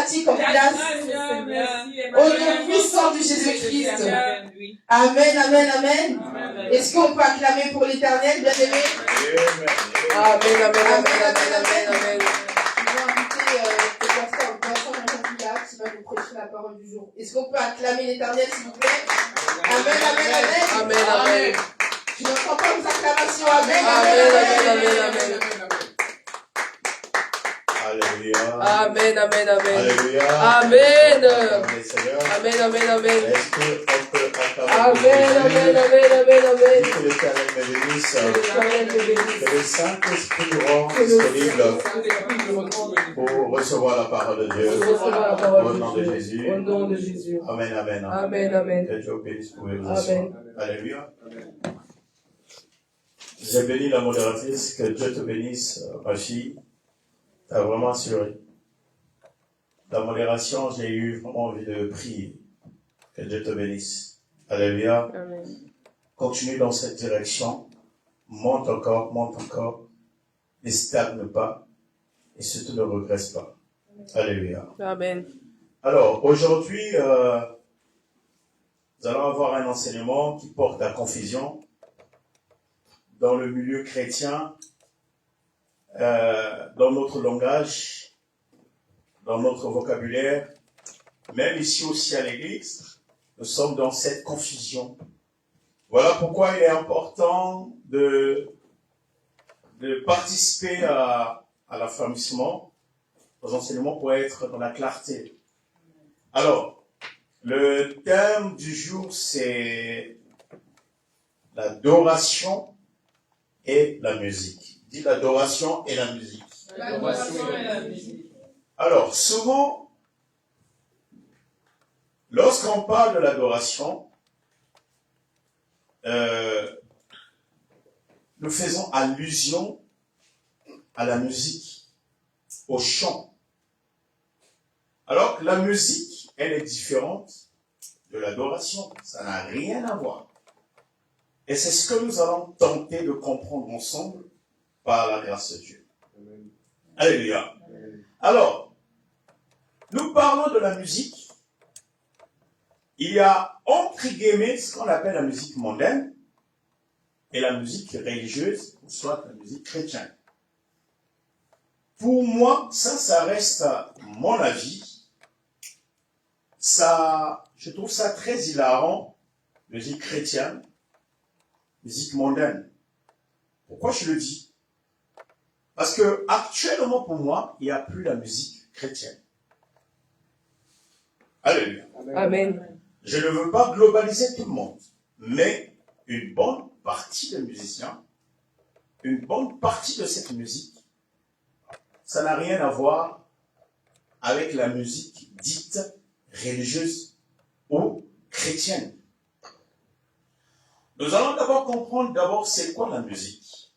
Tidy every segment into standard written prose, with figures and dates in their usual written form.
pratique en classe. Au nom puissant de Jésus-Christ. Amen, amen, amen. Est-ce qu'on peut acclamer pour l'Éternel, bien aimé? Amen, amen, amen, amen, amen. Je vais inviter le pasteur Vincent Mancatilla qui va nous prêcher la parole du jour. Est-ce qu'on peut acclamer l'Éternel, s'il vous plaît? Amen, amen, amen. Amen, amen. Je n'entends pas vos acclamations. Amen, Amen, amen, amen, amen. amen. Alléluia. Amen, amen, amen. Alléluia. Amen. Acclamez, Seigneur. Amen, amen, amen. Est-ce qu'on peut acclamer Amen, amen, amen, amen, amen. Que l'Éternel me bénisse. L'Éternel te bénisse. Que le Saint-Esprit nous rende Que le disponible Saint-Esprit nous rende pour recevoir la parole de Dieu. pour recevoir la parole Au nom de Jésus. Au nom de Jésus. Amen, amen. Amen, amen. Que Dieu bénisse pour vous. Amen. Alléluia. J'ai béni la modératrice. Que Dieu te bénisse, ma fille. Tu as vraiment assuré. La modération, j'ai eu vraiment envie de prier. Que Dieu te bénisse. Alléluia. Amen. Continue dans cette direction. Monte encore. Ne stagne pas. Et surtout ne regresse pas. Alléluia. Amen. Alors, aujourd'hui, nous allons avoir un enseignement qui porte à confusion dans le milieu chrétien, dans notre langage, dans notre vocabulaire, même ici aussi à l'église, nous sommes dans cette confusion. Voilà pourquoi il est important de participer à l'affermissement, aux enseignements pour être dans la clarté. Alors, le thème du jour, c'est l'adoration et la musique. Dis l'adoration et la musique. L'adoration et la musique. Alors, souvent, lorsqu'on parle de l'adoration, nous faisons allusion à la musique, au chant. Alors que la musique, elle est différente de l'adoration. Ça n'a rien à voir. Et c'est ce que nous allons tenter de comprendre ensemble par la grâce de Dieu. Amen. Alléluia. Amen. Alors, nous parlons de la musique. Il y a entre guillemets ce qu'on appelle la musique mondaine et la musique religieuse, ou soit la musique chrétienne. Pour moi, ça reste mon avis. Je trouve ça très hilarant, musique chrétienne, musique mondaine. Pourquoi je le dis? Parce que actuellement, pour moi, il n'y a plus la musique chrétienne. Alléluia. Amen. Je ne veux pas globaliser tout le monde, mais une bonne partie des musiciens, une bonne partie de cette musique, ça n'a rien à voir avec la musique dite religieuse ou chrétienne. Nous allons d'abord comprendre c'est quoi la musique.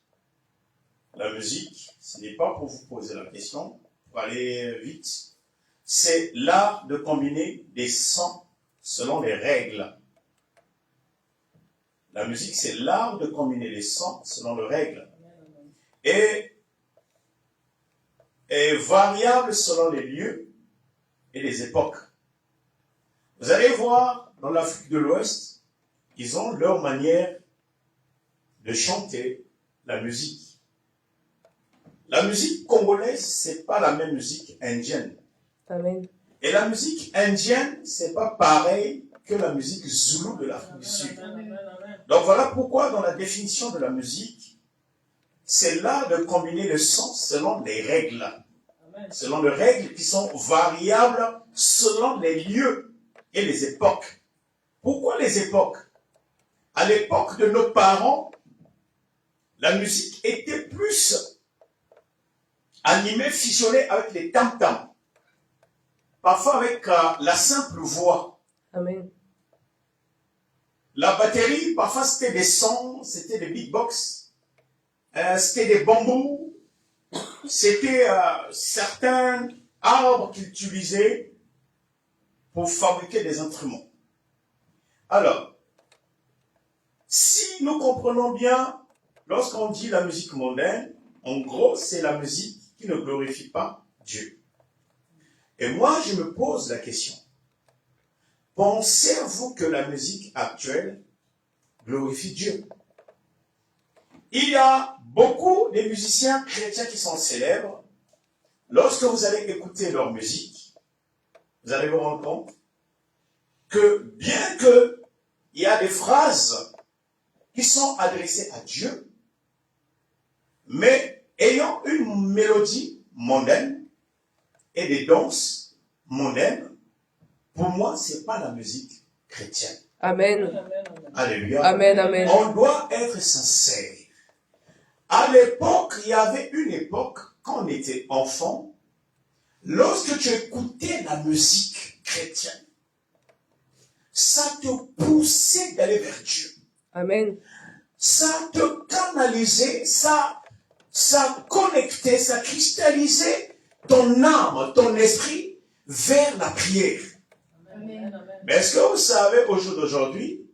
La musique, ce n'est pas pour vous poser la question, pour aller vite, c'est l'art de combiner des sons selon les règles. La musique, c'est l'art de combiner les sons selon les règles. Et est variable selon les lieux et les époques. Vous allez voir, dans l'Afrique de l'Ouest, ils ont leur manière de chanter la musique. La musique congolaise, c'est pas la même musique indienne. Amen. Et la musique indienne, c'est pas pareil que la musique zoulou de l'Afrique du Sud. Donc voilà pourquoi dans la définition de la musique, c'est l'art de combiner le son selon les règles. Selon les règles qui sont variables selon les lieux et les époques. Pourquoi les époques? À l'époque de nos parents, la musique était plus animée, fusionnée avec les tam-tams. Parfois avec la simple voix. Amen. La batterie, parfois c'était des sons, c'était des beatbox, c'était des bambous, c'était certains arbres qu'ils utilisaient pour fabriquer des instruments. Alors, si nous comprenons bien, lorsqu'on dit la musique mondaine, en gros, c'est la musique qui ne glorifie pas Dieu. Et moi, je me pose la question. Pensez-vous que la musique actuelle glorifie Dieu? Il y a beaucoup de musiciens chrétiens qui sont célèbres. Lorsque vous allez écouter leur musique, vous allez vous rendre compte que bien qu'il y a des phrases qui sont adressées à Dieu, mais ayant une mélodie mondaine et des danses mondaines, pour moi, ce n'est pas la musique chrétienne. Amen. Alléluia. Amen, amen. On doit être sincère. À l'époque, il y avait une époque, quand on était enfant, lorsque tu écoutais la musique chrétienne, ça te poussait d'aller vers Dieu. Amen. Ça te canalisait, ça connectait, ça cristallisait ton âme, ton esprit vers la prière. Amen. Mais est-ce que vous savez, au jour d'aujourd'hui,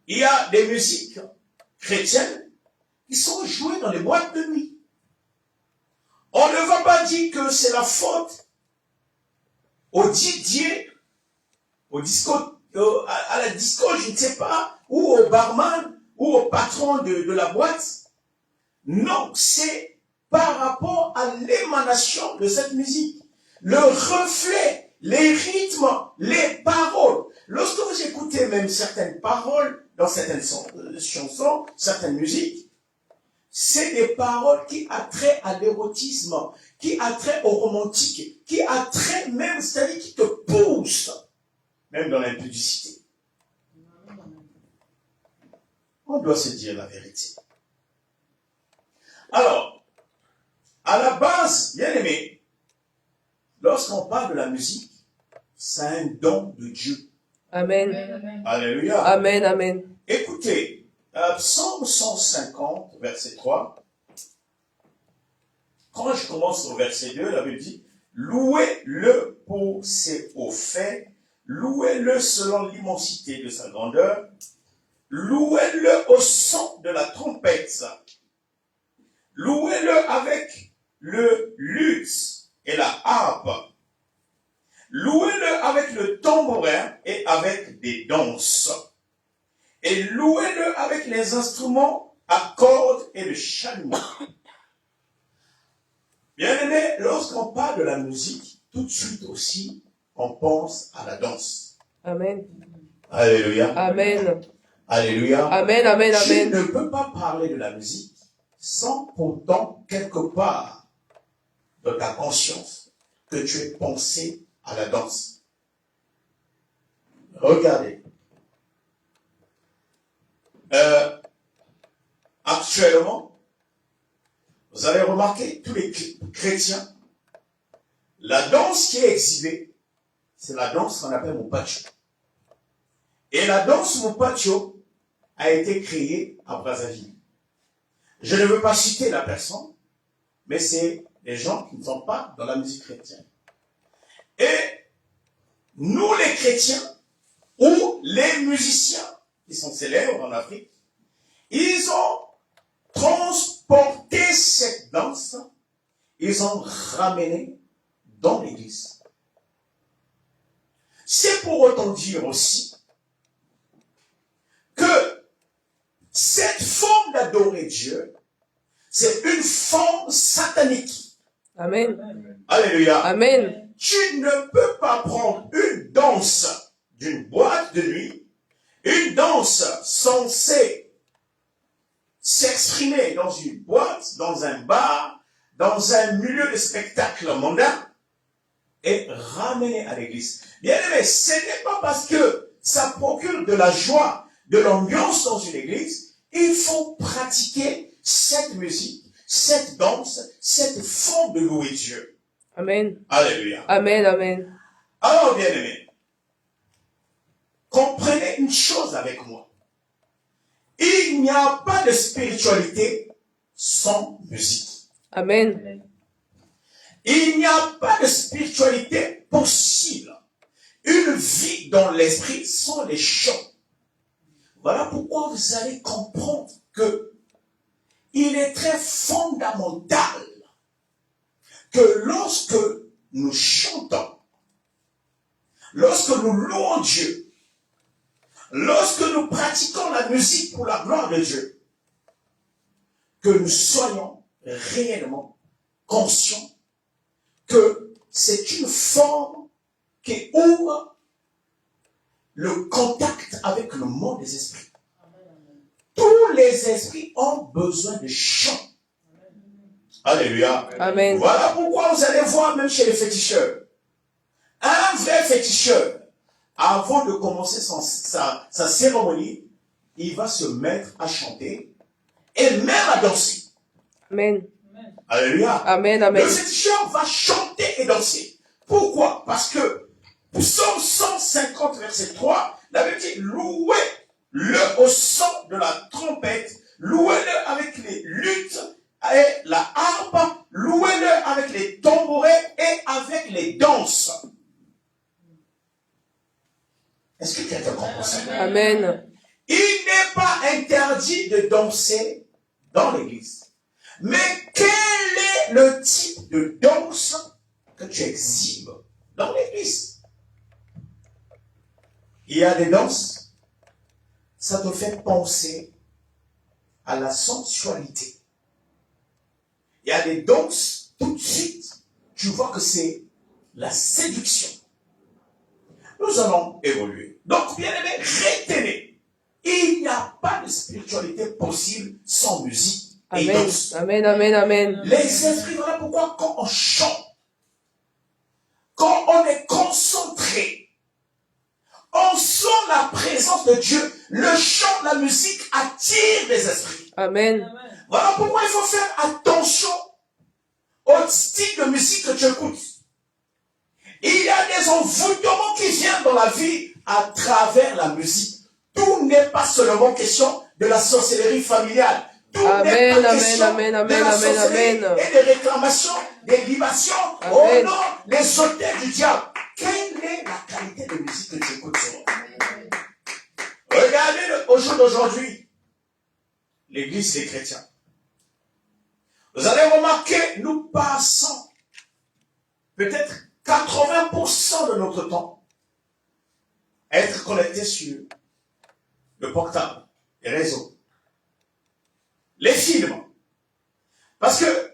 il y a des musiques chrétiennes qui sont jouées dans les boîtes de nuit. On ne va pas dire que c'est la faute au DJ, au disco, à la disco, je ne sais pas, ou au barman, ou au patron de la boîte. Non, c'est par rapport à l'émanation de cette musique. Le reflet, les rythmes, les paroles. Lorsque vous écoutez même certaines paroles dans certaines chansons, certaines musiques, c'est des paroles qui attraient à l'érotisme, qui attraient au romantique, qui attraient même, c'est-à-dire qui te poussent, même dans l'impudicité. On doit se dire la vérité. Alors, à la base, bien aimé, lorsqu'on parle de la musique, c'est un don de Dieu. Amen. Alléluia. Amen, amen. Écoutez, Psaume 150, verset 3. Quand je commence au verset 2, la Bible dit, louez-le pour ses hauts faits, louez-le selon l'immensité de sa grandeur, louez-le au son de la trompette, louez-le avec le luth et la harpe, louez-le avec le tambourin et avec des danses, et louez-le avec les instruments à cordes et le chalumeau. Bien aimé, lorsqu'on parle de la musique, tout de suite aussi, on pense à la danse. Amen. Alléluia. Amen. Alléluia. Amen, amen, Tu amen. ne peux pas parler de la musique sans pourtant, quelque part, dans ta conscience, que tu aies pensé à la danse. Regardez. Actuellement, vous avez remarqué, tous les chrétiens, la danse qui est exhibée, c'est la danse qu'on appelle Mupatcho. Et la danse Mupatcho a été créée à Brazzaville. Je ne veux pas citer la personne, mais c'est des gens qui ne sont pas dans la musique chrétienne. Et nous, les chrétiens, ou les musiciens qui sont célèbres en Afrique, ils ont transporté cette danse, ils ont ramené dans l'église. C'est pour autant dire aussi que cette forme d'adorer Dieu, c'est une forme satanique. Amen. Alléluia. Amen. Tu ne peux pas prendre une danse d'une boîte de nuit, une danse censée s'exprimer dans une boîte, dans un bar, dans un milieu de spectacle mondain, et ramener à l'église. Bien aimé, ce n'est pas parce que ça procure de la joie, de l'ambiance dans une église, il faut pratiquer cette musique, cette danse, cette forme de louer Dieu. Amen. Alléluia. Amen, amen. Alors, bien aimé, comprenez une chose avec moi. Il n'y a pas de spiritualité sans musique. Amen. Il n'y a pas de spiritualité possible. Une vie dans l'esprit sans les chants. Voilà pourquoi vous allez comprendre que il est très fondamental que lorsque nous chantons, lorsque nous louons Dieu, lorsque nous pratiquons la musique pour la gloire de Dieu, que nous soyons réellement conscients que c'est une forme qui ouvre le contact avec le monde des esprits. Tous les esprits ont besoin de chant. Alléluia. Amen. Voilà pourquoi vous allez voir même chez les féticheurs. Un vrai féticheur, avant de commencer sa cérémonie, il va se mettre à chanter et même à danser. Amen. Alléluia. Amen. Amen. Le féticheur va chanter et danser. Pourquoi? Parce que Psaume 150, verset 3, la Bible dit, louez-le au son de la trompette, louez-le avec les luttes et la harpe, louez-le avec les tambourins et avec les danses. Est-ce que quelqu'un comprend ça? Amen. Il n'est pas interdit de danser dans l'église. Mais quel est le type de danse que tu exhibes dans l'église? Il y a des danses, ça te fait penser à la sensualité. Il y a des danses, tout de suite, tu vois que c'est la séduction. Nous allons évoluer. Donc, bien aimé, retenez, il n'y a pas de spiritualité possible sans musique et Amen. danse. Amen. Amen. Amen. Les esprits, voilà pourquoi quand on chante, quand on est concentré, on sent la présence de Dieu. Le chant, la musique attire les esprits. Amen. Voilà pourquoi il faut faire attention au style de musique que tu écoutes. Il y a des envoûtements qui viennent dans la vie à travers la musique. Tout n'est pas seulement question de la sorcellerie familiale. Tout n'est Amen. pas Amen. question Amen. de Amen. la Amen. sorcellerie Amen. et des réclamations, des libations. Oh Amen. non, les hôtels du diable. Quelle est la qualité de musique que tu écoutes sur? Regardez au jour d'aujourd'hui, l'église des chrétiens. Vous allez remarquer, nous passons peut-être 80% de notre temps à être connectés sur le portable, les réseaux, les films. Parce que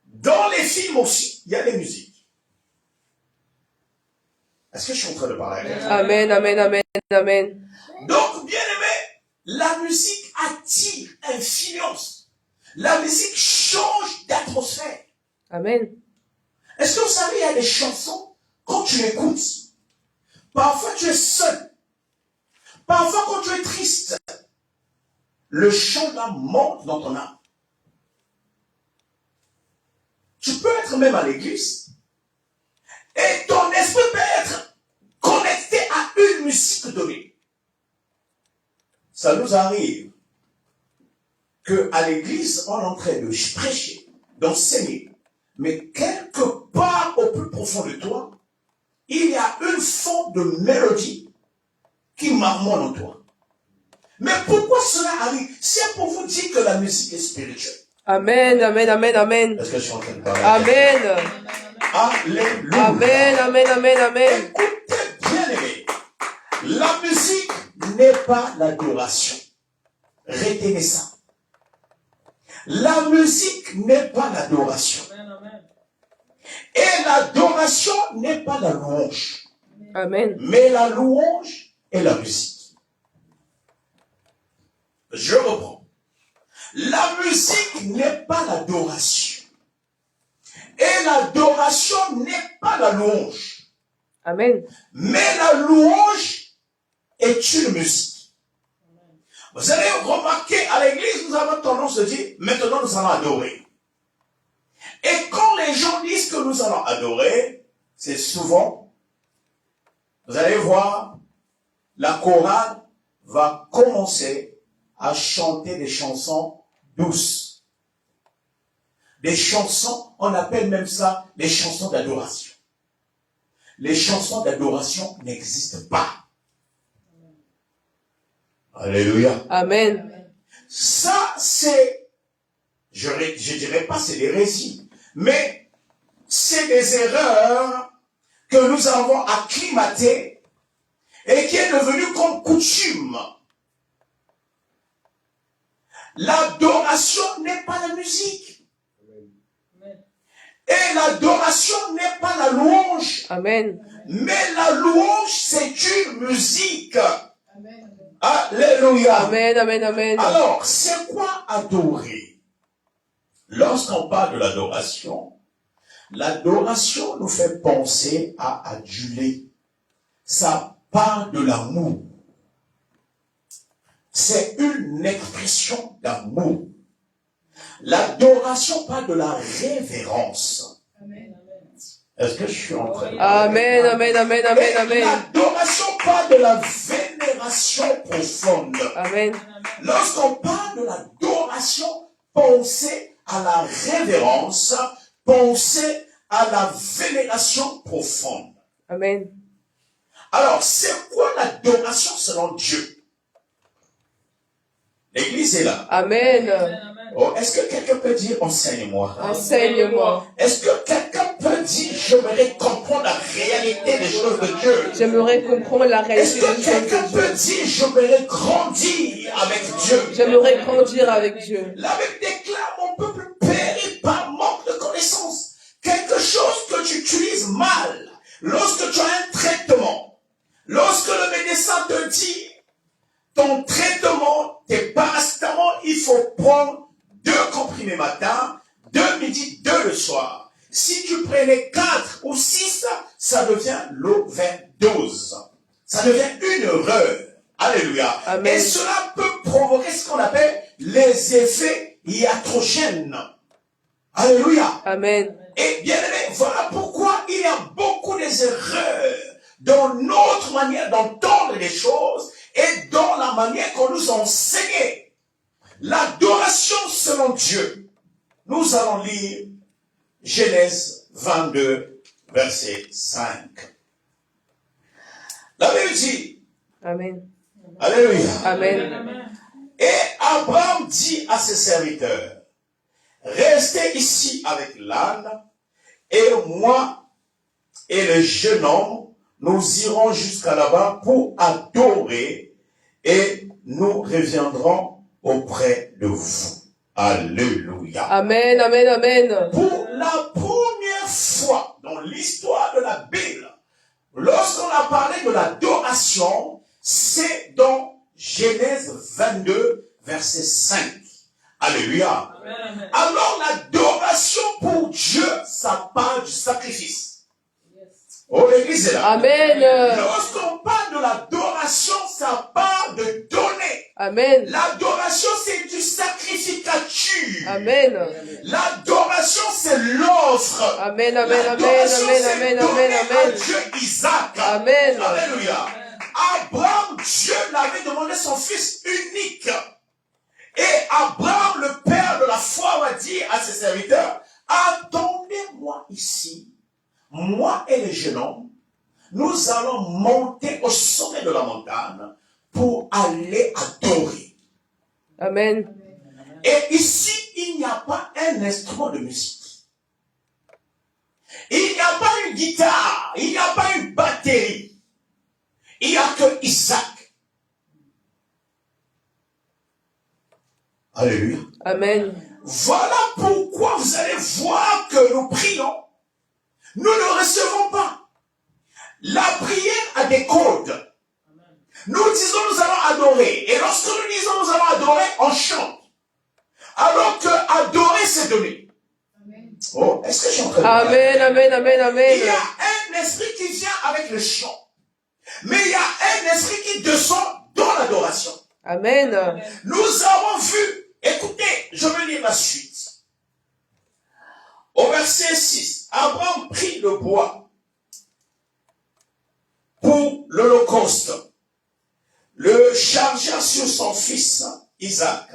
dans les films aussi, il y a des musiques. Est-ce que je suis en train de parler? Amen. Amen. Amen. Amen. Donc, bien aimé, la musique attire, influence. La musique change d'atmosphère. Amen. Est-ce que vous savez, il y a des chansons, quand tu écoutes, parfois tu es seul. Parfois quand tu es triste, le chant là monte dans ton âme. Tu peux être même à l'église, et ton esprit peut être connecté à une musique donnée. Ça nous arrive qu'à l'église, on est en train de prêcher, d'enseigner, mais quelque part au plus profond de toi, il y a une forme de mélodie qui marmonne en toi. Mais pourquoi cela arrive? C'est pour vous dire que la musique est spirituelle. Amen. Amen. Amen. Amen. Est-ce que je suis en train de parler? Amen. Alléluia. Amen. Amen. Amen. Amen. Écoutez bien aimé, la musique n'est pas l'adoration. Retenez ça. La musique n'est pas l'adoration. Et l'adoration n'est pas la louange. Amen. Mais la louange est la musique. Je reprends. La musique n'est pas l'adoration. Et l'adoration n'est pas la louange. Amen. Mais la louange est une musique. Vous allez remarquer, à l'église, nous avons tendance à dire, maintenant nous allons adorer. Et quand les gens disent que nous allons adorer, c'est souvent, vous allez voir, la chorale va commencer à chanter des chansons douces. Des chansons, on appelle même ça les chansons d'adoration. Les chansons d'adoration n'existent pas. Alléluia. Amen. Ça, c'est, je dirais pas c'est l'hérésie, mais c'est des erreurs que nous avons acclimatées et qui est devenu comme coutume. L'adoration n'est pas la musique. Et l'adoration n'est pas la louange. Amen. Mais la louange, c'est une musique. Alléluia. Amen, amen, amen. Alors, c'est quoi adorer? Lorsqu'on parle de l'adoration nous fait penser à aduler. Ça part de l'amour. C'est une expression d'amour. L'adoration parle de la révérence. Est-ce que je suis en train de... Amen, amen, amen, amen, amen. L'adoration parle de la vénération profonde. Amen. Lorsqu'on parle de l'adoration, pensez à la révérence, pensez à la vénération profonde. Amen. Alors, c'est quoi l'adoration selon Dieu? L'église est là. Amen. Oh, est-ce que quelqu'un peut dire enseigne-moi? Enseigne-moi. Est-ce que quelqu'un peut dire j'aimerais comprendre la réalité des choses de Dieu? J'aimerais comprendre la Est-ce réalité des que choses quelqu'un de Dieu. peut dire j'aimerais grandir avec Dieu? J'aimerais grandir avec Dieu. La Bible déclare mon peuple périt par manque de connaissance. Quelque chose que tu utilises mal, lorsque tu as un traitement, lorsque le médecin te dit ton traitement, tes paracétamol, il faut prendre 2 comprimés matin, 2 midi, 2 le soir. Si tu prenais 4 ou 6, ça devient l'overdose. Ça devient une erreur. Alléluia. Amen. Et cela peut provoquer ce qu'on appelle les effets iatrogènes. Alléluia. Amen. Et bien aimé, voilà pourquoi il y a beaucoup d'erreurs dans notre manière d'entendre les choses et dans la manière qu'on nous a enseigné. L'adoration selon Dieu. Nous allons lire Genèse 22, verset 5. La Bible dit, Amen. Alléluia. Amen. Et Abraham dit à ses serviteurs, restez ici avec l'âne, et moi et le jeune homme, nous irons jusqu'à là-bas pour adorer, et nous reviendrons auprès de vous. Alléluia. Amen, amen, amen. Pour la première fois dans l'histoire de la Bible, lorsqu'on a parlé de l'adoration, c'est dans Genèse 22, verset 5. Alléluia. Amen. Alors l'adoration pour Dieu, ça parle du sacrifice. Oh, l'église est là. Amen. Lorsqu'on parle de l'adoration, ça parle de donner. Amen. L'adoration, c'est du sacrificature. Amen. L'adoration, c'est l'offre. Amen, amen, amen, L'adoration, amen, c'est amen, donner amen, à amen. Dieu Isaac. Amen. Alléluia. Abraham, Dieu l'avait demandé son fils unique. Et Abraham, le père de la foi, va dire à ses serviteurs, attendez-moi ici, moi et les jeunes hommes, nous allons monter au sommet de la montagne pour aller adorer. Amen. Et ici, il n'y a pas un instrument de musique. Il n'y a pas une guitare, il n'y a pas une batterie. Il n'y a que Isaac. Alléluia. Amen. Voilà pourquoi vous allez voir que nous prions. Nous ne recevons pas. La prière a des codes. Nous disons nous allons adorer. Et lorsque nous disons nous allons adorer, on chante. Alors que adorer, c'est donner. Oh, est-ce que je suis en train de parler? Amen, amen, amen, amen. Il y a un esprit qui vient avec le chant. Mais il y a un esprit qui descend dans l'adoration. Amen. Nous avons vu, écoutez, je vais lire la suite. Au verset 6, Abraham prit le bois pour l'holocauste, le chargea sur son fils Isaac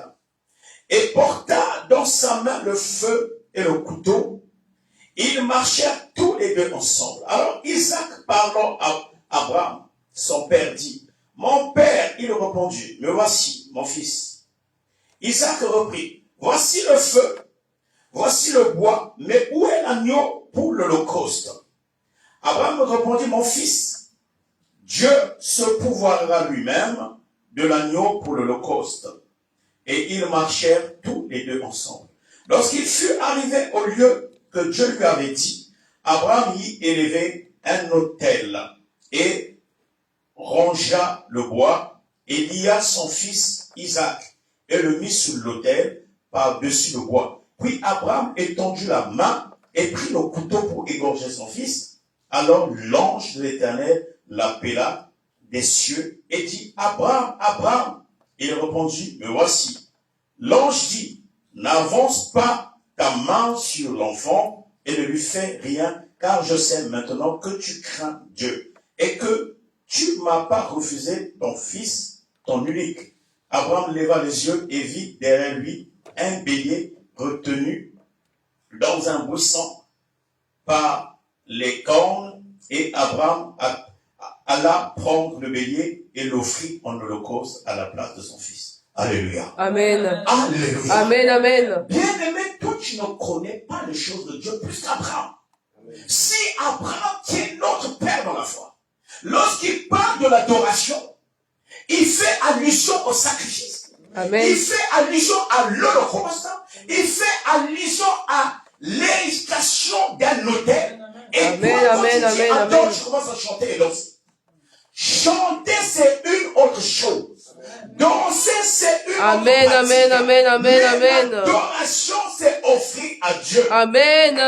et porta dans sa main le feu et le couteau. Ils marchèrent tous les deux ensemble. Alors Isaac parlant à Abraham, son père dit, « Mon père, il répondit, me voici, mon fils. » Isaac reprit, « Voici le feu, voici le bois, mais où est l'agneau pour l'Holocauste? Abraham répondit, mon fils, Dieu se pourvoira lui-même de l'agneau pour l'Holocauste. Et ils marchèrent tous les deux ensemble. Lorsqu'il fut arrivé au lieu que Dieu lui avait dit, Abraham y élevait un autel et rangea le bois et lia son fils Isaac et le mit sur l'autel par-dessus le bois. Puis Abraham étendit la main et prit le couteau pour égorger son fils. Alors l'ange de l'Éternel l'appela des cieux et dit, Abraham, Abraham. Il répondit, me voici. L'ange dit, n'avance pas ta main sur l'enfant et ne lui fais rien, car je sais maintenant que tu crains Dieu et que tu m'as pas refusé ton fils, ton unique. Abraham leva les yeux et vit derrière lui un bélier retenu dans un buisson par les cornes, et Abraham alla prendre le bélier et l'offrit en holocauste à la place de son fils. Alléluia. Amen. Alléluia. Amen, amen. Bien-aimé, toi tu ne connais pas les choses de Dieu plus qu'Abraham. Si Abraham est notre père dans la foi, lorsqu'il parle de l'adoration, il fait allusion au sacrifice. Amen. Il fait allusion à l'Holocauste. Il fait allusion à l'érification d'un autel. Et Amen, toi, amen, quand tu dis amen, adore, amen. tu commences à chanter et danser. Chanter, c'est une autre chose. Danser, c'est une Amen, autre amen, pratique. amen, amen, Mais amen. l'adoration, c'est offrir à Dieu. Amen.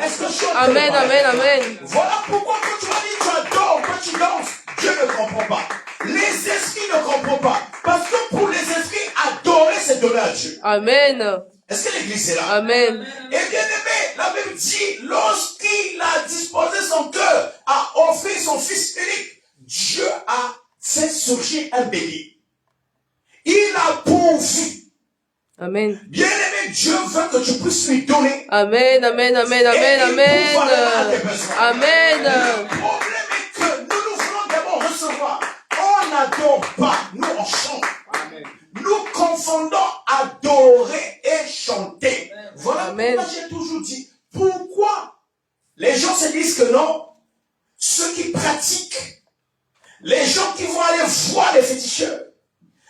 Est-ce que je suis en train de Amen, parler? amen, amen. Voilà pourquoi quand tu vas dire tu adores, quand tu danses, Dieu ne comprend pas. Les esprits ne comprennent pas. Parce que pour les esprits, adorer, c'est donner à Dieu. Amen. Est-ce que l'église est là? Amen. Et bien aimé, la Bible dit, lorsqu'il a disposé son cœur à offrir son fils unique, Dieu a fait surgir un bélier. Il a pourvu. Amen. Bien aimé, Dieu veut que tu puisses lui donner. Amen, amen, amen, amen, amen. Amen. Le problème est que nous voulons d'abord recevoir. On n'adore pas, nous on chante. Nous confondons adorer et chanter. Voilà Amen. pourquoi j'ai toujours dit, pourquoi les gens se disent que non, ceux qui pratiquent, les gens qui vont aller voir les féticheurs,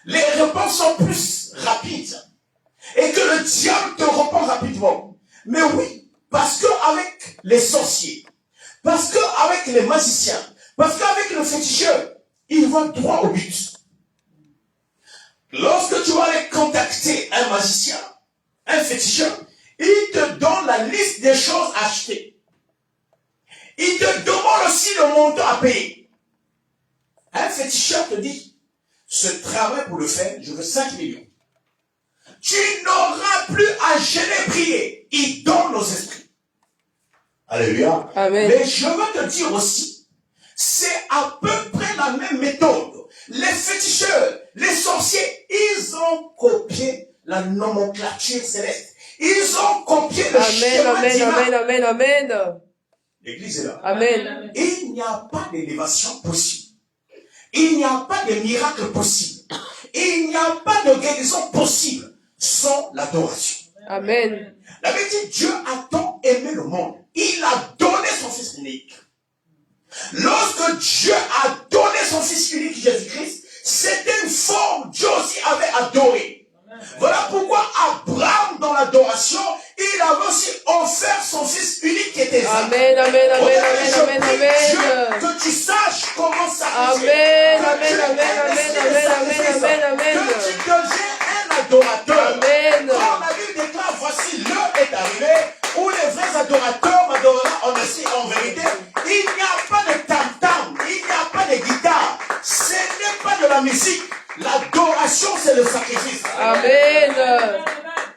les réponses sont plus rapides. Et que le diable te répond rapidement. Mais oui, parce qu'avec les sorciers, parce qu'avec les magiciens, parce qu'avec le féticheur, il va droit au but. Lorsque tu vas aller contacter un magicien, un féticheur, il te donne la liste des choses à acheter. Il te demande aussi le montant à payer. Un féticheur te dit, ce travail pour le faire, je veux 5 millions. Tu n'auras plus à gêner prier. Il donne nos esprits. Alléluia. Amen. Mais je veux te dire aussi, c'est à peu près la même méthode. Les féticheurs, les sorciers, ils ont copié la nomenclature céleste. Ils ont copié le Amen, schéma amen, divin. amen, amen, amen. L'église est là. Amen. Il n'y a pas d'élévation possible. Il n'y a pas de miracle possible. Il n'y a pas de guérison possible sans l'adoration. Amen. La Bible dit, Dieu a tant aimé le monde. Il a donné son Fils unique. Lorsque Dieu a donné son Fils unique, Jésus-Christ, c'était une forme, Dieu aussi avait adoré. Voilà pourquoi Abraham, dans l'adoration, il avait aussi offert son Fils unique qui était Isaac. Amen, amen, amen, amen, amen, Dieu, amen. que tu saches comment sacrifier. Amen, Que amen, tu amen, investisses amen, le amen, sacrifice. amen, amen. Que tu deviens un adorateur. Amen. Quand la Bible déclare, voici l'heure est arrivée où les vrais adorateurs m'adoreront en esprit et en vérité. Il n'y a pas de tam-tam, il n'y a pas de guitare. Ce n'est pas de la musique. L'adoration, c'est le sacrifice. Amen.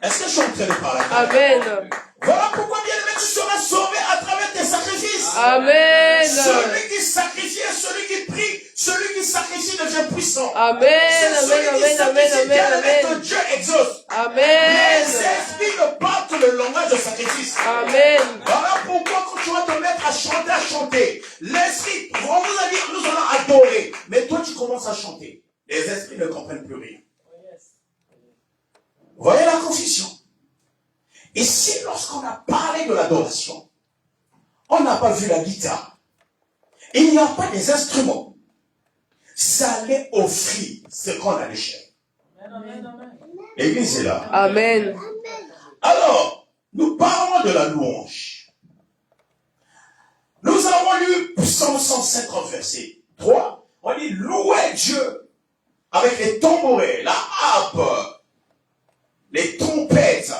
Est-ce que je suis en train de parler? Amen. Voilà pourquoi, bien aimé, tu seras sauvé à travers tes sacrifices. Amen. Celui qui sacrifie, celui qui prie, celui qui sacrifie devient puissant. Amen, C'est celui amen, qui amen, sacrifie, amen, bien aimé, amen. que Dieu exauce. Les Amen. esprits ne parlent que le langage de sacrifice. Amen. Voilà pourquoi quand tu vas te mettre à chanter, l'esprit, on vous a dit, nous allons adorer. Mais toi, tu commences à chanter. Les esprits ne comprennent plus rien. Voyez la confusion. Ici, lorsqu'on a parlé de l'adoration, on n'a pas vu la guitare. Il n'y a pas des instruments. Ça allait offrir ce qu'on allait chercher. L'église est là. Amen. Alors, nous parlons de la louange. Nous avons lu Psaume 150, verset 3. On dit louer Dieu avec les tambourins, la harpe, les trompettes.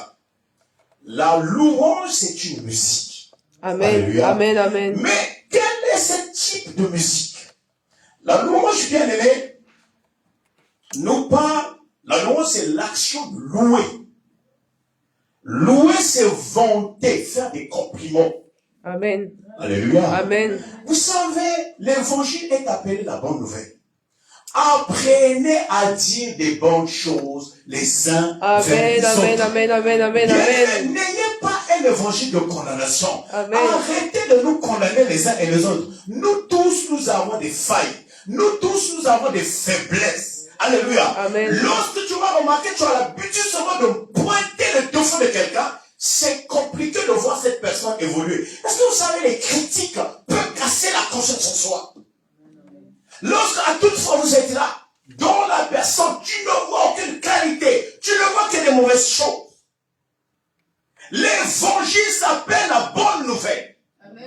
La louange, c'est une musique. Amen. Alléluia. Amen. Amen. Mais quel est ce type de musique? La louange, bien aimé, nous parle. La louange, c'est l'action de louer. Louer, c'est vanter, faire des compliments. Amen. Alléluia. Amen. Vous savez, l'évangile est appelé la bonne nouvelle. Apprenez à dire des bonnes choses les uns vers les Amen. Amen. autres. Amen. Amen. Amen. Bien, Amen. n'ayez pas un évangile de condamnation. Amen. Arrêtez de nous condamner les uns et les autres. Nous tous, nous avons des failles. Nous tous, nous avons des faiblesses. Alléluia. Amen. Lorsque tu vas remarquer, tu as l'habitude seulement de pointer le défaut de quelqu'un. C'est compliqué de voir cette personne évoluer. Est-ce que vous savez, les critiques peuvent casser la conscience en soi. Lorsque, à toute fois, vous êtes là, dans la personne, tu ne vois aucune qualité. Tu ne vois que des mauvaises choses. L'évangile s'appelle la bonne nouvelle.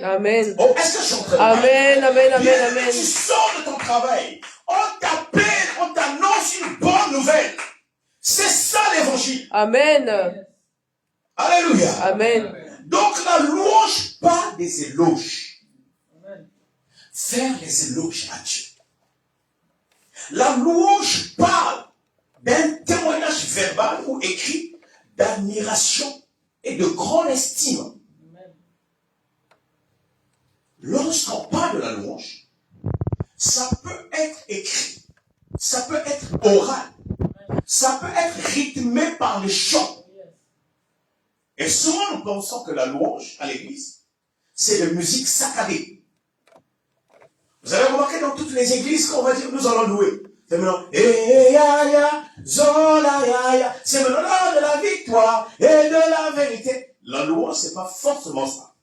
Amen. Oh, est-ce que je suis en train de Amen. Amen. Amen. Bien, Amen. tu sors de ton travail. On t'appelle, on t'annonce une bonne nouvelle. C'est ça l'évangile. Amen. Alléluia. Amen. Donc la louange, pas des éloges. Faire les éloges à Dieu. La louange parle d'un témoignage verbal ou écrit d'admiration et de grande estime. Lorsqu'on parle de la louange, ça peut être écrit, ça peut être oral, ça peut être rythmé par les chants. Et souvent nous pensons que la louange à l'église, c'est de musique saccadée. Vous avez remarqué dans toutes les églises qu'on va dire nous allons louer. C'est maintenant c'est maintenant l'heure de la victoire et de la vérité. La louange, c'est pas forcément ça.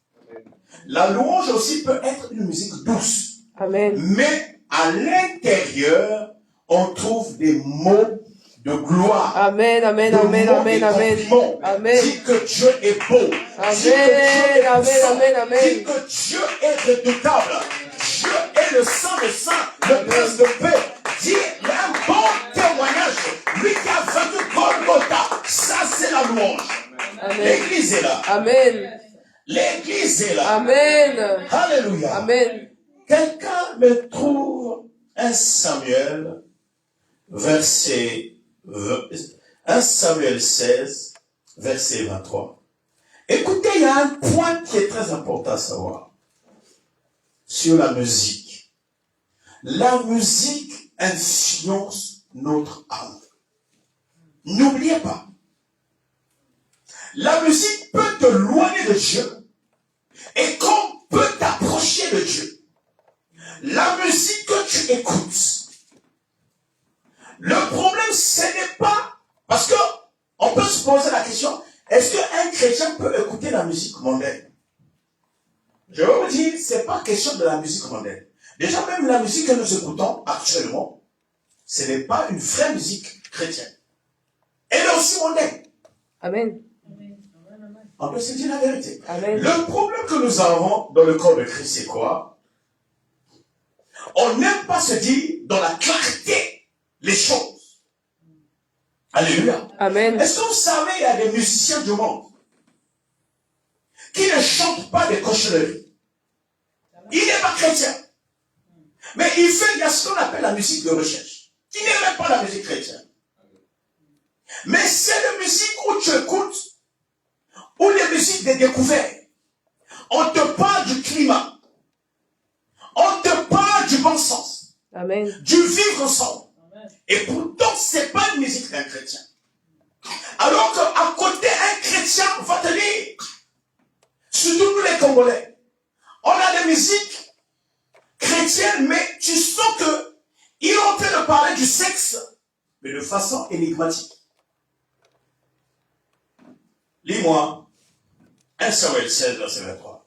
La louange aussi peut être une musique douce. Amen. Mais à l'intérieur, on trouve des mots de gloire. Amen. Amen. Des Amen. mots, Amen. des Amen. compliments. Amen. Dis que Dieu est beau. Amen. Dis que Dieu est Amen. puissant. Amen. Amen. Dis que Dieu est redoutable. Dieu est le Saint des Saints, le Prince de paix. Dis un bon témoignage. Lui qui a vaincu Golgotha. Ça, c'est la louange. Amen. L'église est là. Amen. L'église est là. Amen. Alléluia. Amen. Quelqu'un me trouve 1 Samuel, verset 1 Samuel 16, verset 23. Écoutez, il y a un point qui est très important à savoir sur la musique. La musique influence notre âme. N'oubliez pas, la musique peut te loigner de Dieu et qu'on peut t'approcher de Dieu. La musique que tu écoutes, le problème ce n'est pas, parce que on peut se poser la question, est-ce qu'un chrétien peut écouter la musique mondaine? Je vais vous dire, c'est pas question de la musique mondaine. Déjà même la musique que nous écoutons actuellement, ce n'est pas une vraie musique chrétienne. Elle est aussi mondaine. Amen. On peut se dire la vérité. Amen. Le problème que nous avons dans le corps de Christ, c'est quoi? On n'aime pas se dire dans la clarté les choses. Alléluia. Amen. Est-ce que vous savez, il y a des musiciens du monde qui ne chantent pas des cochonneries. Il n'est pas chrétien. Mais il y a ce qu'on appelle la musique de recherche, qui n'est même pas la musique chrétienne. Mais c'est la musique où tu écoutes, ou les musiques des découvertes. On te parle du climat. On te parle du bon sens. Amen. Du vivre ensemble. Et pourtant, c'est pas une musique d'un chrétien. Alors qu'à côté, un chrétien va te dire, surtout nous les Congolais, on a des musiques chrétiennes, mais tu sens que ils ont en train de parler du sexe, mais de façon énigmatique. Lis-moi 1 Samuel 16, verset 23.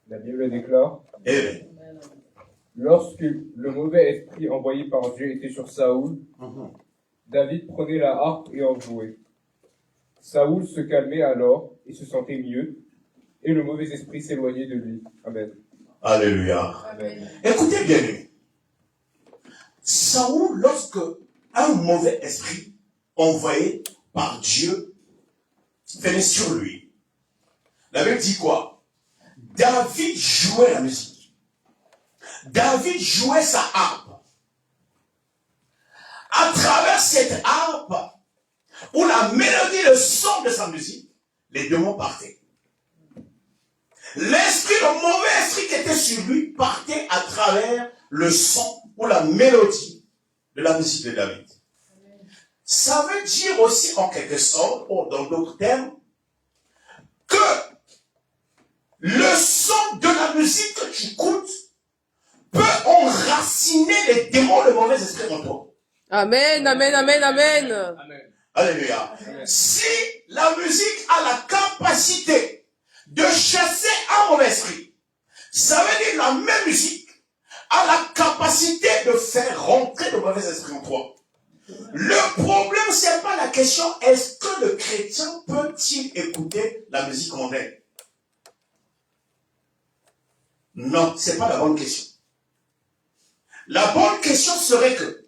La Bible déclare, Amen. lorsque le mauvais esprit envoyé par Dieu était sur Saoul, David prenait la harpe et en jouait. Saoul se calmait alors et se sentait mieux, et le mauvais esprit s'éloignait de lui. Amen. Alléluia. Amen. Écoutez bien, lui. Saoul, lorsque un mauvais esprit envoyé par Dieu venait sur lui, la Bible dit quoi? David jouait la musique. David jouait sa harpe. À travers cette harpe, où la mélodie, le son de sa musique, les démons partaient. L'esprit, le mauvais esprit qui était sur lui, partait à travers le son ou la mélodie de la musique de David. Ça veut dire aussi, en quelque sorte, ou dans d'autres termes, que le son de la musique que tu écoutes peut enraciner les démons, le mauvais esprit en toi. Amen, amen, amen, amen. Amen. Alléluia. Si la musique a la capacité de chasser un mauvais esprit, ça veut dire la même musique a la capacité de faire rentrer le mauvais esprit en toi. Le problème, c'est pas la question, est-ce que le chrétien peut-il écouter la musique mondaine? Non, c'est pas la bonne question. La bonne question serait que,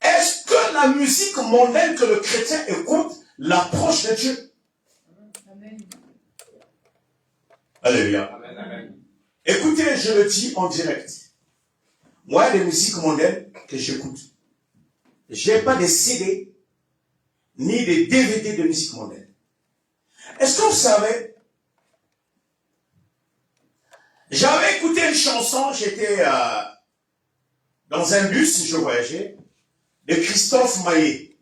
est-ce que la musique mondaine que le chrétien écoute l'approche de Dieu? Amen. Alléluia. Amen. Amen. Écoutez, je le dis en direct. Moi, il y a des musiques mondaines que j'écoute. J'ai pas de CD, ni de DVD de musique mondaine. Est-ce que vous savez, j'avais écouté une chanson, j'étais dans un bus, je voyageais, de Christophe Maé.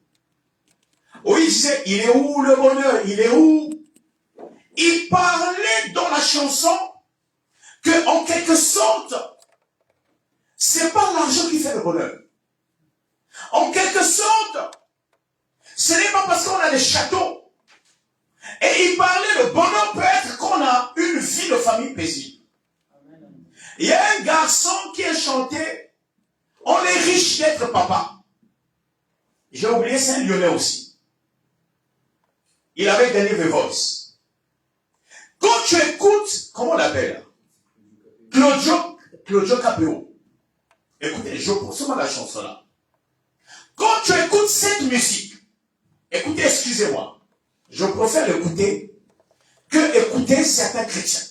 Où il disait, il est où le bonheur? Il est où? Il parlait dans la chanson que, en quelque sorte, c'est pas l'argent qui fait le bonheur. En quelque sorte, ce n'est pas parce qu'on a des châteaux. Et il parlait, le bonheur peut être qu'on a une vie de famille paisible. Il y a un garçon qui a chanté, on est riche d'être papa. J'ai oublié, c'est un Lyonnais aussi. Il avait gagné The Voice. Quand tu écoutes, comment on l'appelle? Claudio Capéo. Écoutez, je poursuis la chanson là. Quand tu écoutes cette musique, écoutez, excusez-moi, je préfère l'écouter que écouter certains chrétiens.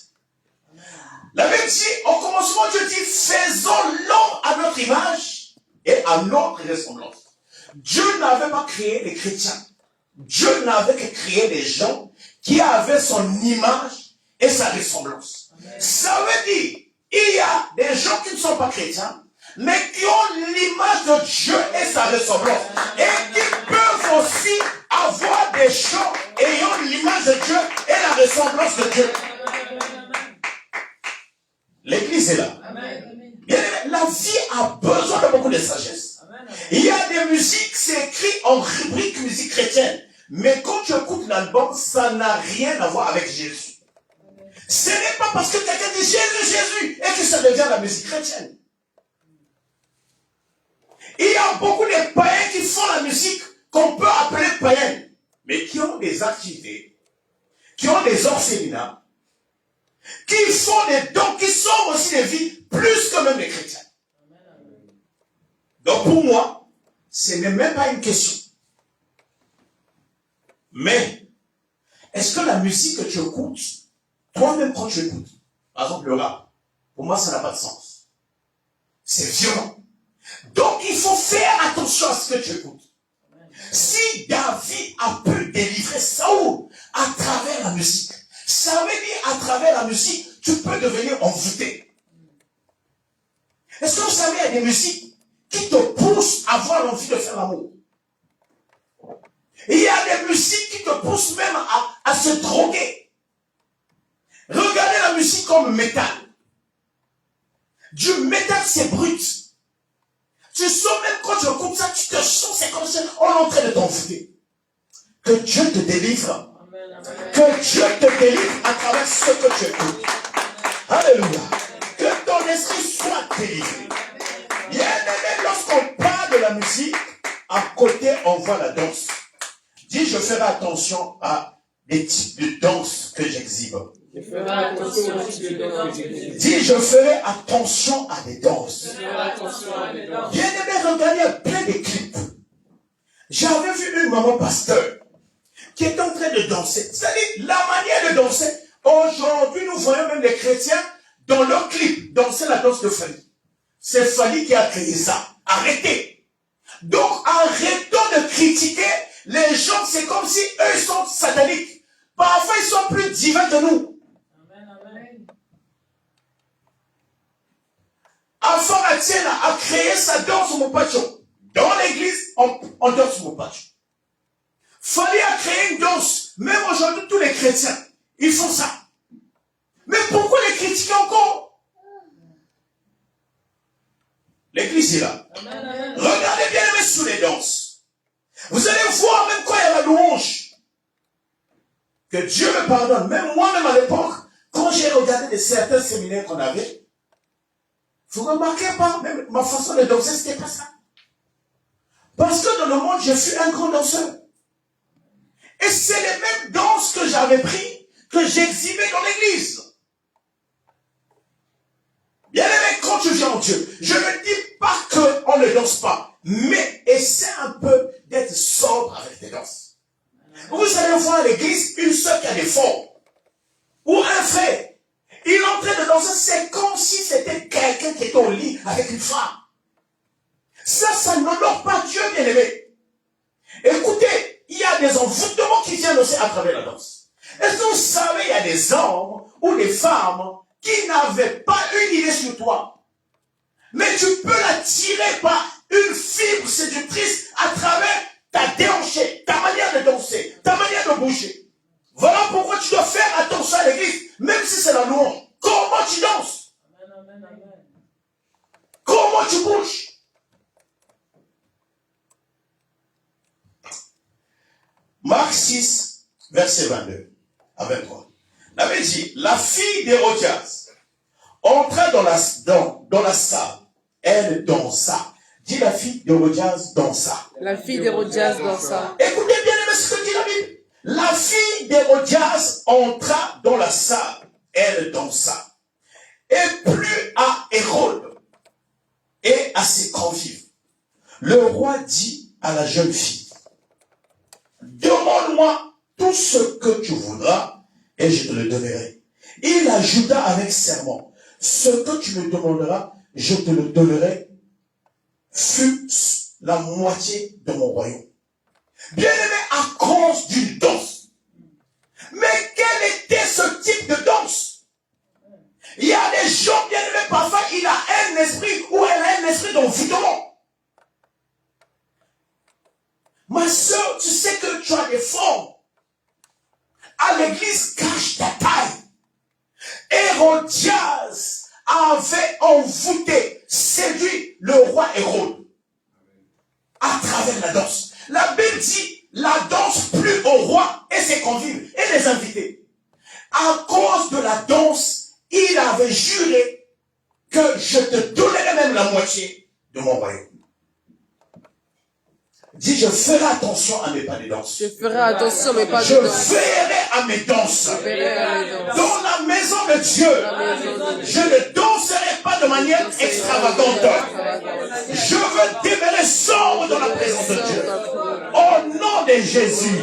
La Bible dit, au commencement, Dieu dit, faisons l'homme à notre image et à notre ressemblance. Dieu n'avait pas créé les chrétiens. Dieu n'avait que créé des gens qui avaient son image et sa ressemblance. Amen. Ça veut dire, il y a des gens qui ne sont pas chrétiens, mais qui ont l'image de Dieu et sa ressemblance. Et qui peuvent aussi avoir des gens ayant l'image de Dieu et la ressemblance de Dieu. L'église est là. Amen. La vie a besoin de beaucoup de sagesse. Amen. Il y a des musiques, c'est écrit en rubrique musique chrétienne. Mais quand tu écoutes l'album, ça n'a rien à voir avec Jésus. Amen. Ce n'est pas parce que quelqu'un dit Jésus, Jésus, et que ça devient la musique chrétienne. Il y a beaucoup de païens qui font la musique qu'on peut appeler païenne, mais qui ont des activités, qui ont des orphelinats, qui font des dons, qui sauvent aussi des vies, plus que même les chrétiens. Donc pour moi, ce n'est même pas une question. Mais, est-ce que la musique que tu écoutes, toi-même quand tu écoutes, par exemple le rap, pour moi ça n'a pas de sens. C'est violent. Donc il faut faire attention à ce que tu écoutes. Si David a pu délivrer Saoul à travers la musique, ça veut dire à travers la musique, tu peux devenir envoûté. Est-ce que vous savez, il y a des musiques qui te poussent à avoir l'envie de faire l'amour. Il y a des musiques qui te poussent même à se droguer. Regardez la musique comme métal. Du métal, c'est brut. Tu sens même quand tu écoutes ça, tu te sens, c'est comme si on est en train de t'envoûter. Que Dieu te délivre. Amen. Que Dieu te délivre à travers ce que tu écoutes. Alléluia. Que ton esprit soit délivré. Bien aimé, lorsqu'on parle de la musique, à côté, on voit la danse. Dis, je ferai attention à les types de danse que j'exhibe. Je ferai attention aux types de danse que j'exhibe. Dis, je ferai attention à des danses. Je ferai attention à des danses. Bien aimé, regardez, il y a plein de clips. J'avais vu une maman pasteur qui est en train de danser. C'est-à-dire, la manière de danser, aujourd'hui, nous voyons même les chrétiens dans leurs clips danser la danse de Fali. C'est Fali qui a créé ça. Arrêtez. Donc, arrêtons de critiquer les gens. C'est comme si eux sont sataniques. Parfois, ils sont plus divins que nous. Afin Atiena a créé sa danse au Mopacho. Dans l'église, on danse au Mopacho. Fali a créé une danse. Même aujourd'hui, tous les chrétiens, ils font ça. Mais pourquoi les critiquer encore? L'église est là. Regardez bien les sous les danses. Vous allez voir, même quand il y a la louange, que Dieu me pardonne. Même moi-même à l'époque, quand j'ai regardé certains séminaires qu'on avait, vous ne remarquez pas, même ma façon de danser, c'était pas ça. Parce que dans le monde, je suis un grand danseur. Et c'est les mêmes danses que j'avais pris, que j'exhibais dans l'église. Bien aimé, quand tu viens en Dieu, je ne dis pas qu'on ne danse pas, mais essaie un peu d'être sobre avec tes danses. Vous allez voir à l'église une sœur qui a des fonds, ou un frère. Il est en train de danser, c'est comme si c'était quelqu'un qui était au lit avec une femme. Ça n'honore pas Dieu, bien aimé. Écoutez, il y a des envoûtements qui viennent aussi à travers la danse. Est-ce que vous savez, il y a des hommes ou des femmes qui n'avaient pas une idée sur toi. Mais tu peux la tirer par une fibre séductrice à travers ta déhanché, ta manière de danser, ta manière de bouger. Voilà pourquoi tu dois faire attention à l'église, même si c'est la louange. Comment tu danses? Comment tu bouges? Marc 6, verset 22 à 23. La Bible dit, la fille d'Hérodias entra dans la salle. Elle dansa. Dit la fille d'Hérodias dansa. La fille d'Hérodias dansa. Écoutez bien ce que dit la Bible. La fille d'Hérodias entra dans la salle. Elle dansa. Et plut à Hérode et à ses convives. Le roi dit à la jeune fille, demande-moi tout ce que tu voudras et je te le donnerai. Il ajouta avec serment, ce que tu me demanderas, je te le donnerai, fut la moitié de mon royaume. Bien aimé, à cause d'une danse. Mais quel était ce type de danse? Il y a des gens, bien aimés, parfois il a un esprit ou elle a un esprit d'envoûtement. Ma soeur, tu sais que tu as des formes. À l'église, cache ta taille. Hérodias avait envoûté, séduit le roi Hérode à travers la danse. La Bible dit, la danse plut au roi et ses convives et les invités. À cause de la danse, il avait juré que je te donnerai même la moitié de mon royaume. Dis, je ferai attention à mes pas de danse. Je ferai attention à mes pas de Je danse. veillerai à mes danses. Je verrai à mes danses. Dans la maison de Dieu, je ne danserai pas de manière extravagante. Je veux demeurer sobre dans la présence de Dieu. Au nom de Jésus.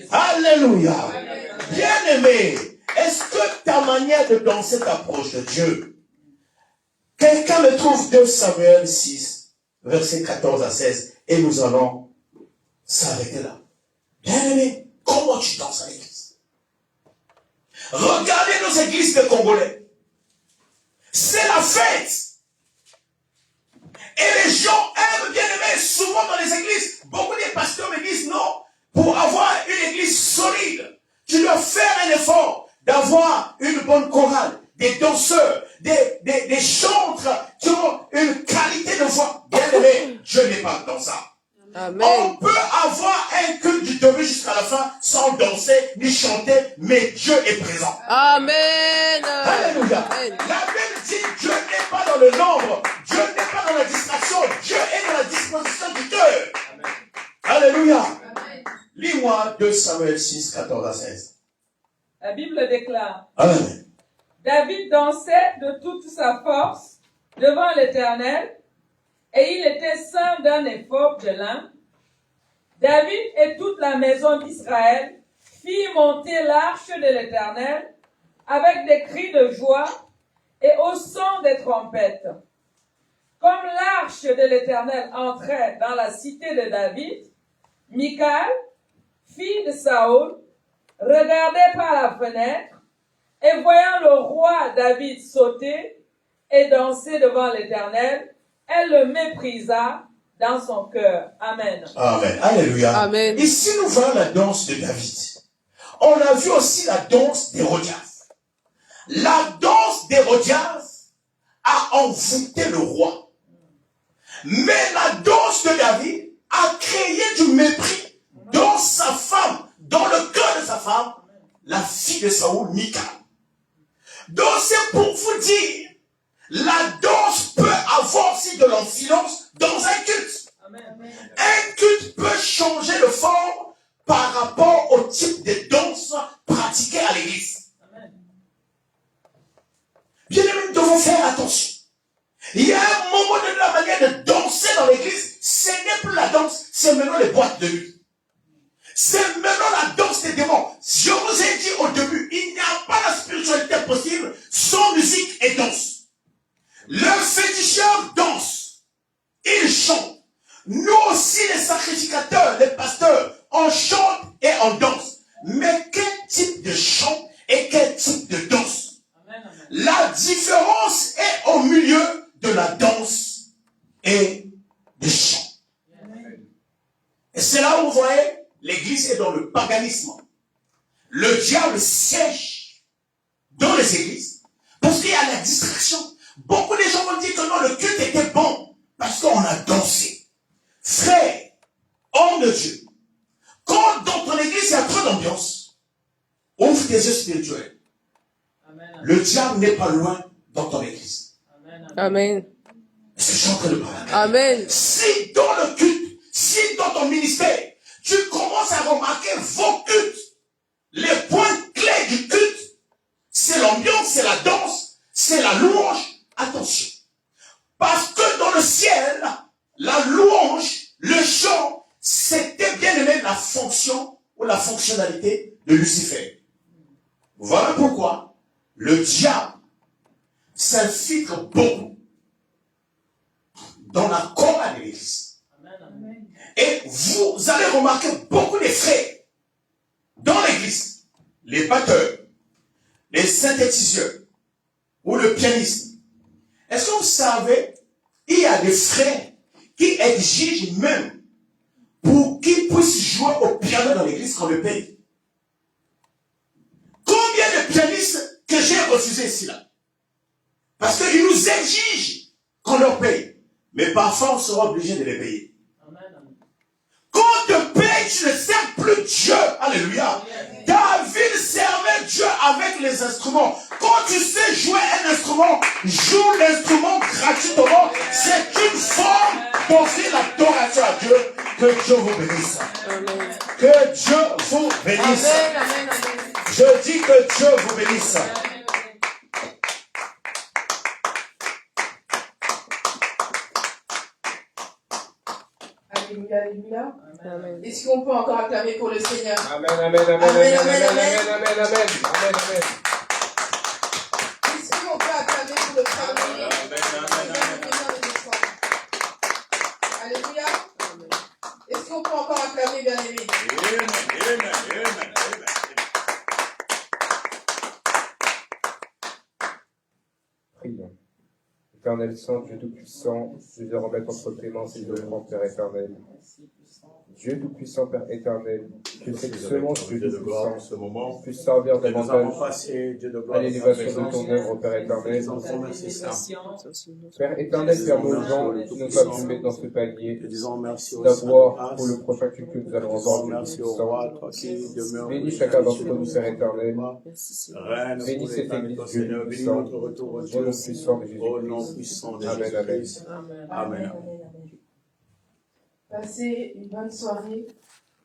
Alléluia. Bien-aimé, est-ce que ta manière de danser t'approche de Dieu? Quelqu'un me trouve 2 Samuel 6, versets 14 à 16, et nous allons s'arrêter là. Bien-aimé, comment tu danses à l'église? Regardez nos églises de Congolais. C'est la fête. Et les gens aiment, bien aimé, souvent dans les églises, beaucoup de pasteurs me disent non, pour avoir une église solide, tu dois faire un effort d'avoir une bonne chorale, des danseurs, des chantres qui ont une qualité de voix. Bien aimé, je n'ai pas dans ça. Amen. On peut avoir un culte du début jusqu'à la fin sans danser ni chanter, mais Dieu est présent. Amen. Alléluia. Amen. La Bible dit Dieu n'est pas dans le nombre, Dieu n'est pas dans la distraction, Dieu est dans la disposition du cœur. Alléluia. Lis-moi 2 Samuel 6, 14 à 16. La Bible déclare: Amen. David dansait de toute sa force devant l'Éternel, et il était ceint d'un éphod de lin. David et toute la maison d'Israël firent monter l'arche de l'Éternel avec des cris de joie et au son des trompettes. Comme l'arche de l'Éternel entrait dans la cité de David, Michal, fille de Saoul, regardait par la fenêtre et voyant le roi David sauter et danser devant l'Éternel, elle le méprisa dans son cœur. Amen. Amen. Alléluia. Amen. Ici, nous voyons la danse de David. On a vu aussi la danse d'Hérodias. La danse d'Hérodias a envoûté le roi. Mais la danse de David a créé du mépris dans sa femme, dans le cœur de sa femme, la fille de Saoul, Michal. Donc c'est pour vous dire, la danse peut avoir aussi de l'influence dans un culte. Un culte peut changer de forme par rapport au type de danse pratiquée à l'église. Bien aimés, nous devons faire attention. Il y a un moment de la manière de danser dans l'église, ce n'est plus la danse, c'est maintenant les boîtes de nuit. C'est maintenant la danse des démons. Je vous ai dit au début, il n'y a pas la spiritualité possible sans musique et danse. Le féticheur danse, il chante. Nous aussi, les sacrificateurs, les pasteurs, on chante et on danse. Mais quel type de chant et quel type de danse? La différence est au milieu de la danse et du chant. Et c'est là où vous voyez, l'église est dans le paganisme. Le diable siège dans les églises parce qu'il y a la distraction. Beaucoup de gens vont dire que non, le culte était bon parce qu'on a dansé. Frère, homme de Dieu, quand dans ton église il y a trop d'ambiance, ouvre tes yeux spirituels. Le diable n'est pas loin dans ton église. Amen. Est-ce que je suis en train de parler? Amen. Si dans le culte, si dans ton ministère, tu commences à remarquer vos cultes, les points clés du culte, c'est l'ambiance, c'est la danse, c'est la louange. Attention. Parce que dans le ciel, la louange, le chant, c'était bien aimé la fonction ou la fonctionnalité de Lucifer. Voilà pourquoi le diable s'infiltre beaucoup dans la chorale de l'église. Et vous allez remarquer beaucoup de frères dans l'église, les batteurs, les synthétiseurs ou le pianiste. Est-ce que vous savez, il y a des frères qui exigent même pour qu'ils puissent jouer au piano dans l'église qu'on le paye. Combien de pianistes que j'ai refusés ici là? Parce qu'ils nous exigent qu'on leur paye. Mais parfois on sera obligé de les payer. Quand on te paye, tu ne sers plus Dieu. Alléluia. David servait Dieu avec les instruments. Quand tu sais jouer un instrument, joue l'instrument gratuitement. C'est une forme d'offrir l'adoration à Dieu. Que Dieu vous bénisse. Amen. Que Dieu vous bénisse. Amen. Amen. Amen. Je dis que Dieu vous bénisse. Alléluia, alléluia. Amen. Est-ce qu'on peut encore acclamer pour le Seigneur? Amen, amen, amen, amen, amen, amen, amen, amen, amen. Est-ce qu'on peut acclamer pour le Seigneur? Alléluia. Est-ce qu'on peut encore acclamer, bien aimé? Prions. Éternel Saint, Dieu Tout-Puissant, je vais remettre entre tes mains ces offrandes, Père éternel. Dieu Tout-Puissant, Père éternel, que cette semence, Dieu Dieu de gloire, en Tout-Puissant, ce moment, puisse servir que nous avons davantage passé, Dieu de gloire, à l'élévation de ton œuvre, Père éternel. Nous te remercions, Père éternel, permets aux gens qui n'ont pas pu mettre dans ce panier te disons merci au d'avoir pour le prochain culte que nous allons avoir, Dieu merci au Tout-Puissant. roi, toi qui demeures. Bénis chacun d'entre nous, Père éternel. Reine, Bénis cette église, Dieu Seigneur, bénis Tout-Puissant. notre retour au Au Dieu. nom puissant de Au nom Jésus-Christ. puissant de Amen, amen. Jésus-Christ. Amen. Passez une bonne soirée.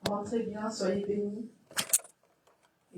Rentrez bien, soyez bénis.